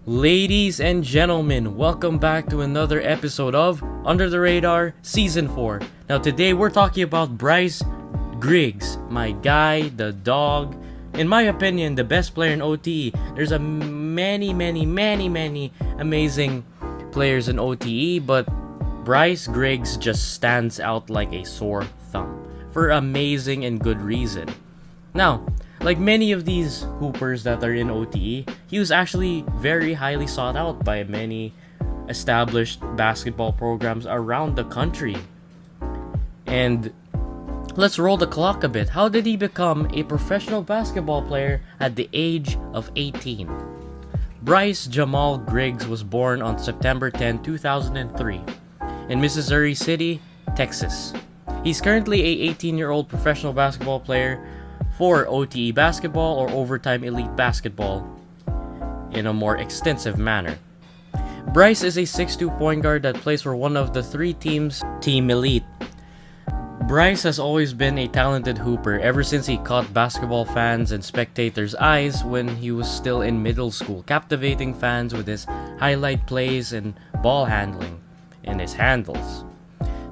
Ladies and gentlemen, welcome back to another episode of Under the Radar Season 4. Now today we're talking about Bryce Griggs, my guy, the dog. In my opinion, the best player in OTE. There's a many amazing players in OTE, but Bryce Griggs just stands out like a sore thumb for amazing and good reason. Now, like many of these hoopers that are in OTE, he was actually very highly sought out by many established basketball programs around the country. And let's roll the clock a bit. How did he become a professional basketball player at the age of 18? Bryce Jamal Griggs was born on September 10, 2003 in Missouri City, Texas. He's currently a 18-year-old professional basketball player for OTE basketball or overtime elite basketball in a more extensive manner. Bryce is a 6'2" point guard that plays for one of the three teams, Team Elite. Bryce has always been a talented hooper ever since he caught basketball fans and spectators' eyes when he was still in middle school, captivating fans with his highlight plays and ball handling and his handles.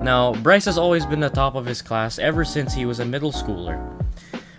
Now, Bryce has always been the top of his class ever since he was a middle schooler.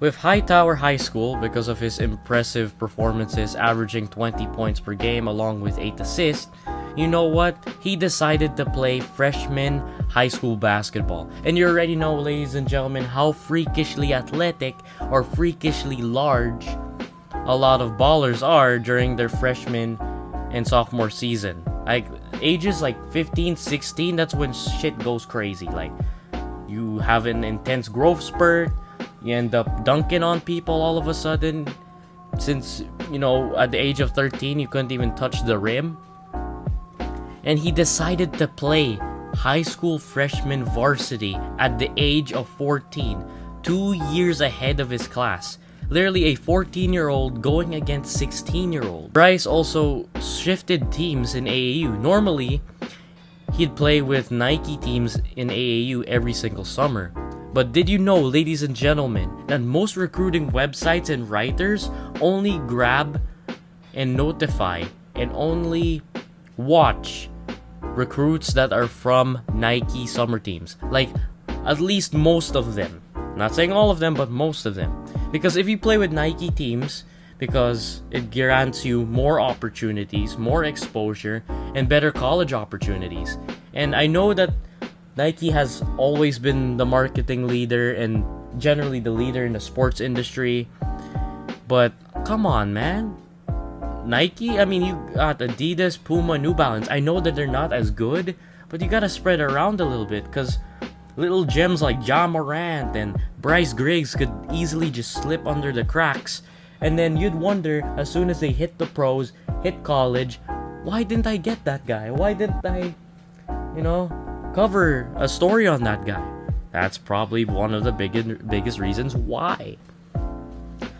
With Hightower High School, because of his impressive performances averaging 20 points per game along with 8 assists, you know what? He decided to play freshman high school basketball. And you already know, ladies and gentlemen, how freakishly athletic or freakishly large a lot of ballers are during their freshman and sophomore season. Like, ages like 15, 16, that's when shit goes crazy. Like, you have an intense growth spurt. You end up dunking on people all of a sudden. Since, at the age of 13, you couldn't even touch the rim. And he decided to play high school freshman varsity at the age of 14, 2 years ahead of his class. Literally a 14-year-old going against 16-year-old. Bryce also shifted teams in AAU. Normally, he'd play with Nike teams in AAU every single summer. But did you know, ladies and gentlemen, that most recruiting websites and writers only grab and notify and only watch recruits that are from Nike summer teams? Like, at least most of them. Not saying all of them, but most of them. Because if you play with Nike teams, because it guarantees you more opportunities, more exposure, and better college opportunities. And I know that Nike has always been the marketing leader and generally the leader in the sports industry. But come on, man. Nike, I mean, you got Adidas, Puma, New Balance. I know that they're not as good, but you gotta spread around a little bit because little gems like Ja Morant and Bryce Griggs could easily just slip under the cracks. And then you'd wonder, as soon as they hit the pros, hit college, why didn't I get that guy? Why didn't I, cover a story on that guy? That's probably one of the biggest reasons why.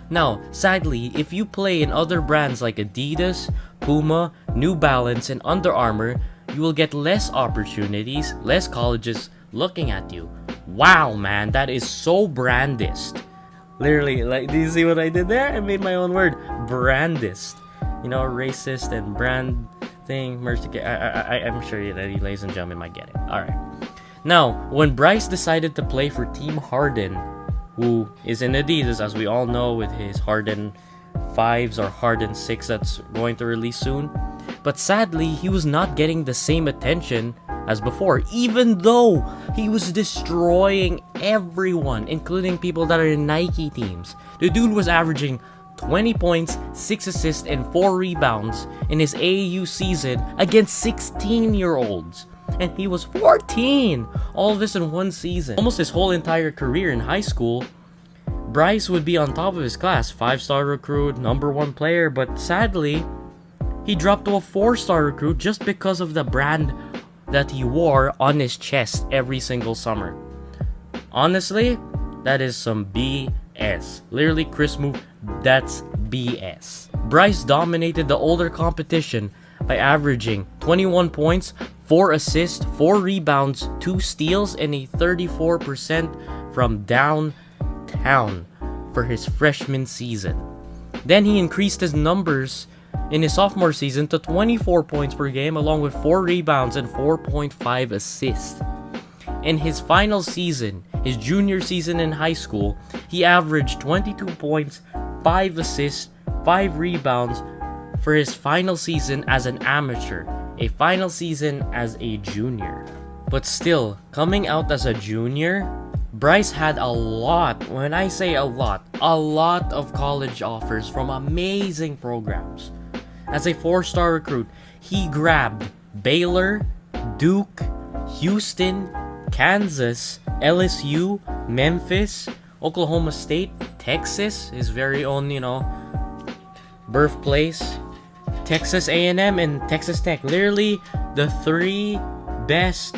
Now, sadly, if you play in other brands like Adidas, Puma, New Balance, and Under Armour, you will get less opportunities, less colleges looking at you. Wow, man, that is so brandist. Literally, like, do you see what I did there? I made my own word, brandist. Racist and brand thing, I'm sure that you ladies and gentlemen might get it. Alright. Now, when Bryce decided to play for Team Harden, who is in Adidas, as we all know, with his Harden 5s or Harden 6 that's going to release soon. But sadly, he was not getting the same attention as before, even though he was destroying everyone, including people that are in Nike teams. The dude was averaging 20 points, 6 assists, and 4 rebounds in his AAU season against 16-year-olds. And he was 14! All of this in one season. Almost his whole entire career in high school, Bryce would be on top of his class. 5-star recruit, number 1 player, but sadly, he dropped to a 4-star recruit just because of the brand that he wore on his chest every single summer. Honestly, that is some BS. Literally, Chris move, that's BS. Bryce dominated the older competition by averaging 21 points, 4 assists, 4 rebounds, 2 steals, and a 34% from downtown for his freshman season. Then he increased his numbers in his sophomore season to 24 points per game, along with 4 rebounds and 4.5 assists. In his final season, his junior season in high school, he averaged 22 points, 5 assists, 5 rebounds for his final season as an amateur, a final season as a junior. But still, coming out as a junior, Bryce had a lot, when I say a lot of college offers from amazing programs. As a 4-star recruit, he grabbed Baylor, Duke, Houston, Kansas, LSU, Memphis, Oklahoma State, Texas, his very own, birthplace, Texas A&M, and Texas Tech. Literally the 3 best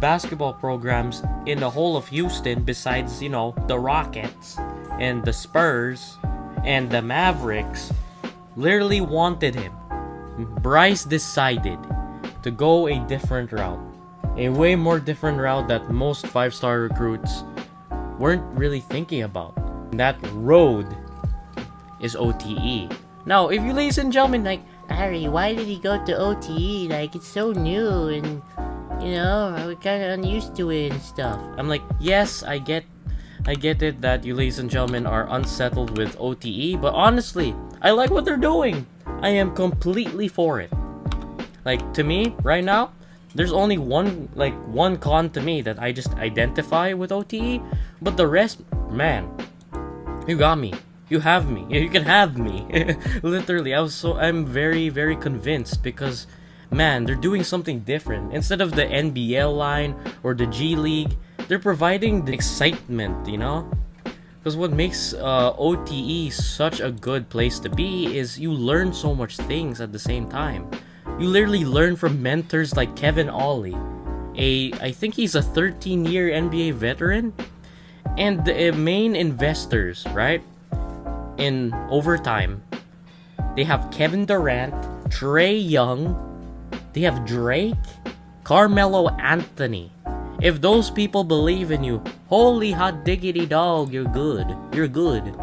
basketball programs in the whole of Houston, besides, the Rockets and the Spurs and the Mavericks, literally wanted him. Bryce decided to go a different route, a way more different route that most 5-star recruits weren't really thinking about. That road is OTE. Now, if you ladies and gentlemen, Harry, why did he go to OTE? It's so new and, we're kind of unused to it and stuff. I'm like, yes, I get it that you ladies and gentlemen are unsettled with OTE, but honestly, I like what they're doing. I am completely for it. To me, right now, there's only one con to me that I just identify with OTE, but the rest, man, you got me. You have me. You can have me. Literally, I'm very, very convinced because, man, they're doing something different. Instead of the NBL line or the G League, they're providing the excitement, Because what makes OTE such a good place to be is you learn so much things at the same time. You literally learn from mentors like Kevin Ollie, I think he's a 13-year NBA veteran, and the main investors, right? In overtime, they have Kevin Durant, Trae Young, they have Drake, Carmelo Anthony. If those people believe in you, holy hot diggity dog, you're good. You're good.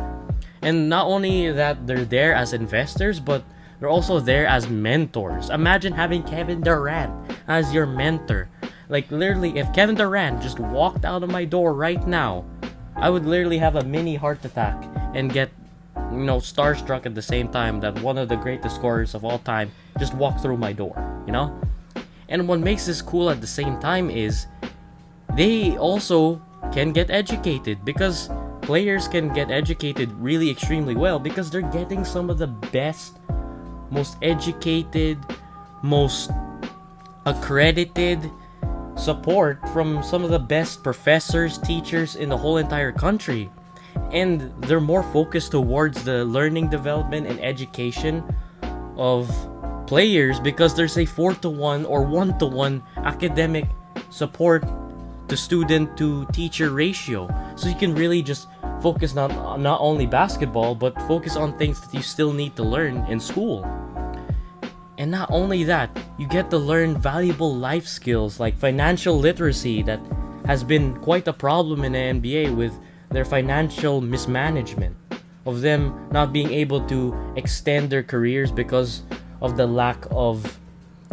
And not only that they're there as investors, but they're also there as mentors. Imagine having Kevin Durant as your mentor. Literally, if Kevin Durant just walked out of my door right now, I would literally have a mini heart attack and get, starstruck at the same time that one of the greatest scorers of all time just walked through my door, And what makes this cool at the same time is they also can get educated, because players can get educated really extremely well because they're getting some of the best, most educated, most accredited support from some of the best professors, teachers in the whole entire country. And they're more focused towards the learning, development, and education of players because there's a 4-to-1 or 1-to-1 academic support to student to teacher ratio. So you can really just focus not only basketball, but focus on things that you still need to learn in school. And not only that, you get to learn valuable life skills like financial literacy that has been quite a problem in the NBA with their financial mismanagement, of them not being able to extend their careers because of the lack of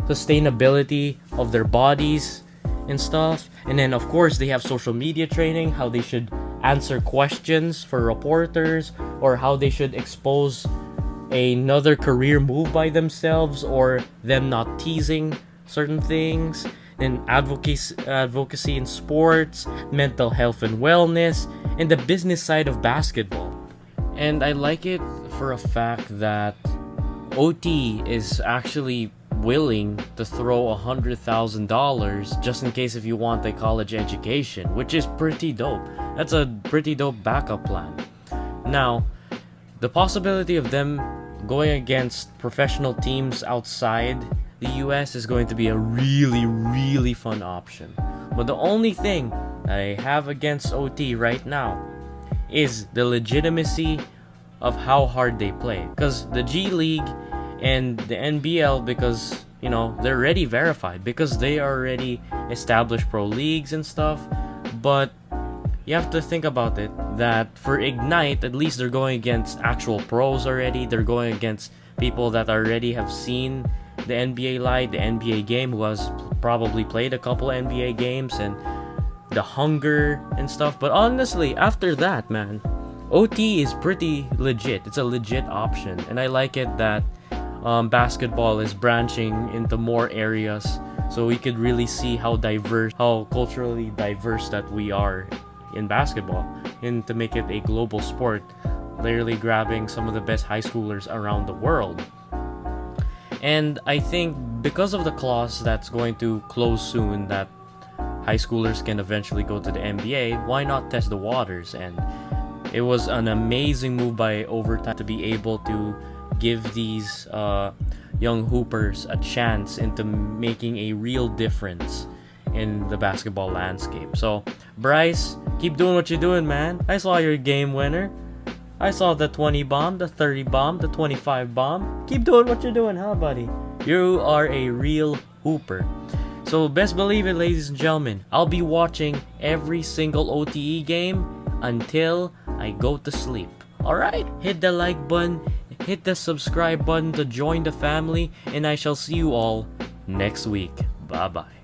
sustainability of their bodies and stuff. And then of course they have social media training, how they should answer questions for reporters, or how they should expose another career move by themselves, or them not teasing certain things, and advocacy in sports, mental health and wellness, and the business side of basketball. And I like it for a fact that OT is actually willing to throw $100,000 just in case if you want a college education, which is pretty dope. That's a pretty dope backup plan. Now, the possibility of them going against professional teams outside the US is going to be a really, really fun option. But the only thing I have against OT right now is the legitimacy of how hard they play. Because the G League and the NBL, because, they're already verified, because they already established pro leagues and stuff. But you have to think about it that for Ignite, at least they're going against actual pros already. They're going against people that already have seen the NBA light, the NBA game, who has probably played a couple NBA games and the hunger and stuff. But honestly, after that, man, OT is pretty legit. It's a legit option, and I like it that basketball is branching into more areas, so we could really see how culturally diverse that we are in basketball, and to make it a global sport, literally grabbing some of the best high schoolers around the world. And I think because of the clause that's going to close soon, that high schoolers can eventually go to the NBA, why not test the waters? And it was an amazing move by Overtime to be able to give these young hoopers a chance into making a real difference in the basketball landscape. So, Bryce, keep doing what you're doing, man. I saw your game winner. I saw the 20 bomb, the 30 bomb, the 25 bomb. Keep doing what you're doing, huh, buddy? You are a real hooper. So best believe it, ladies and gentlemen, I'll be watching every single OTE game until I go to sleep. Alright? Hit the like button, hit the subscribe button to join the family, and I shall see you all next week. Bye-bye.